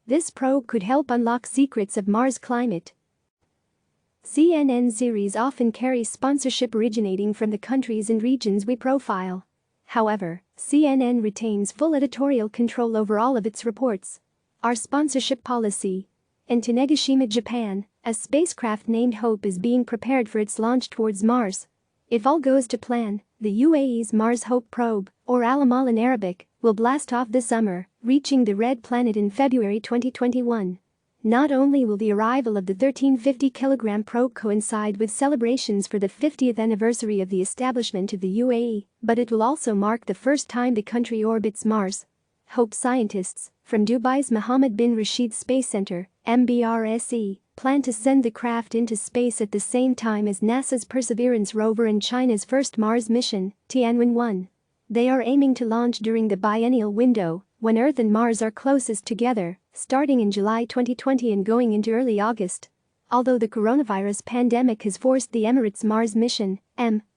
This probe could help unlock secrets of Mars' climate. CNN series often carries sponsorship originating from the countries and regions we profile. However, CNN retains full editorial control over all of its reports. Our sponsorship policy. In Tanegashima, Japan, a spacecraft named Hope is being prepared for its launch towards Mars. If all goes to plan, the UAE's Mars Hope probe, or Amal in Arabic, will blast off this summer, reaching the red planet in February 2021. Not only will the arrival of the 1350-kilogram probe coincide with celebrations for the 50th anniversary of the establishment of the UAE, but it will also mark the first time the country orbits Mars. Hope scientists, from Dubai's Mohammed bin Rashid Space Center, MBRSC, plan to send the craft into space at the same time as NASA's Perseverance rover and China's first Mars mission, Tianwen 1. They are aiming to launch during the biennial window, when Earth and Mars are closest together, starting in July 2020 and going into early August. Although the coronavirus pandemic has forced the Emirates Mars Mission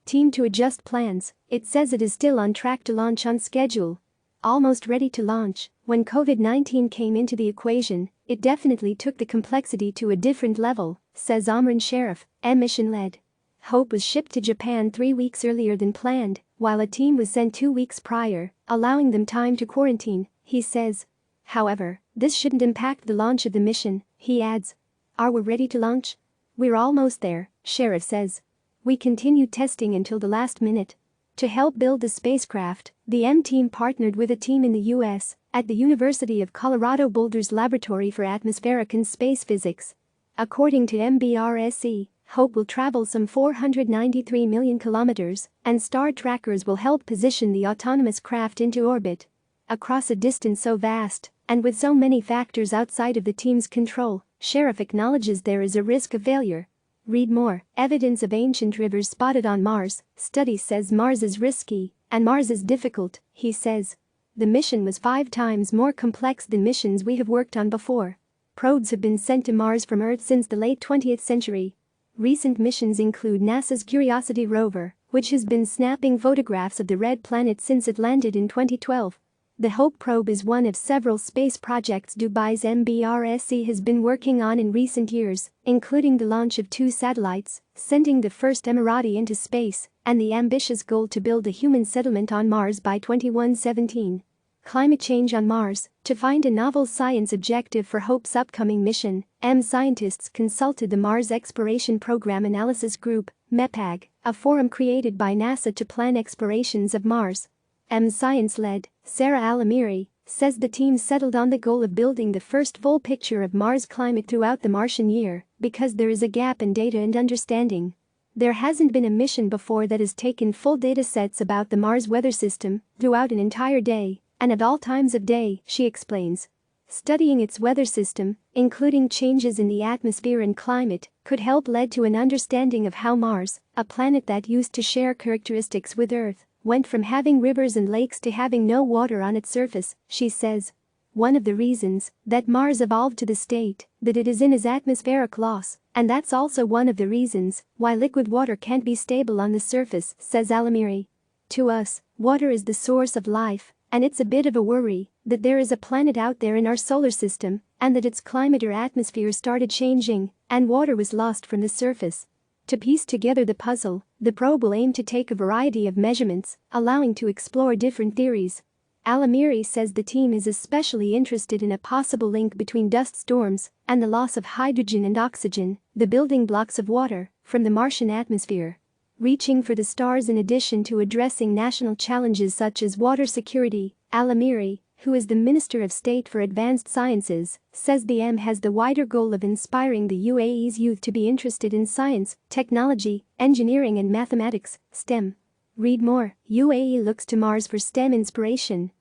team to adjust plans, it says it is still on track to launch on schedule. Almost ready to launch, when COVID-19 came into the equation, it definitely took the complexity to a different level, says Amran Sharif, mission-led. Hope was shipped to Japan 3 weeks earlier than planned, while a team was sent 2 weeks prior, allowing them time to quarantine, he says. However, this shouldn't impact the launch of the mission, he adds. Are we ready to launch? We're almost there, Sharif says. We continued testing until the last minute. To help build the spacecraft, the team partnered with a team in the U.S. at the University of Colorado Boulder's Laboratory for Atmospheric and Space Physics. According to MBRSC, Hope will travel some 493 million kilometers, and star trackers will help position the autonomous craft into orbit. Across a distance so vast, and with so many factors outside of the team's control, Sharif acknowledges there is a risk of failure. Read more. Evidence of ancient rivers spotted on Mars. Study says Mars is risky, and Mars is difficult, he says. The mission was 5 times more complex than missions we have worked on before. Probes have been sent to Mars from Earth since the late 20th century. Recent missions include NASA's Curiosity rover, which has been snapping photographs of the red planet since it landed in 2012. The Hope probe is one of several space projects Dubai's MBRSC has been working on in recent years, including the launch of 2 satellites, sending the first Emirati into space, and the ambitious goal to build a human settlement on Mars by 2117. Climate change on Mars. To find a novel science objective for Hope's upcoming mission, scientists consulted the Mars Exploration Program Analysis Group, MEPAG, a forum created by NASA to plan explorations of Mars. Science-led, Sarah Al-Amiri, says the team settled on the goal of building the first full picture of Mars climate throughout the Martian year because there is a gap in data and understanding. There hasn't been a mission before that has taken full data sets about the Mars weather system throughout an entire day and at all times of day, she explains. Studying its weather system, including changes in the atmosphere and climate, could help lead to an understanding of how Mars, a planet that used to share characteristics with Earth, went from having rivers and lakes to having no water on its surface, she says. One of the reasons that Mars evolved to the state that it is in is atmospheric loss, and that's also one of the reasons why liquid water can't be stable on the surface, says Al-Amiri. To us, water is the source of life, and it's a bit of a worry that there is a planet out there in our solar system and that its climate or atmosphere started changing and water was lost from the surface. To piece together the puzzle, the probe will aim to take a variety of measurements, allowing to explore different theories. Al-Amiri says the team is especially interested in a possible link between dust storms and the loss of hydrogen and oxygen, the building blocks of water, from the Martian atmosphere. Reaching for the stars in addition to addressing national challenges such as water security, Al-Amiri, who is the Minister of State for Advanced Sciences, says the has the wider goal of inspiring the UAE's youth to be interested in science, technology, engineering and mathematics, STEM. Read more. UAE looks to Mars for STEM inspiration.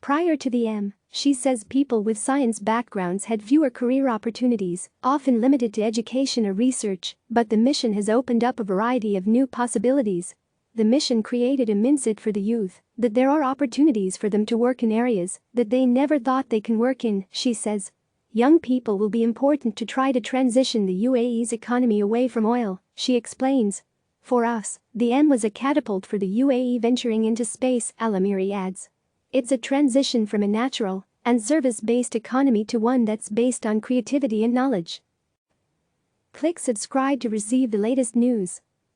Prior to the she says people with science backgrounds had fewer career opportunities, often limited to education or research, but the mission has opened up a variety of new possibilities. The mission created a mindset for the youth that there are opportunities for them to work in areas that they never thought they can work in, she says. Young people will be important to try to transition the UAE's economy away from oil, she explains. For us, the was a catapult for the UAE venturing into space, Al-Amiri adds. It's a transition from a natural and service-based economy to one that's based on creativity and knowledge. Click subscribe to receive the latest news.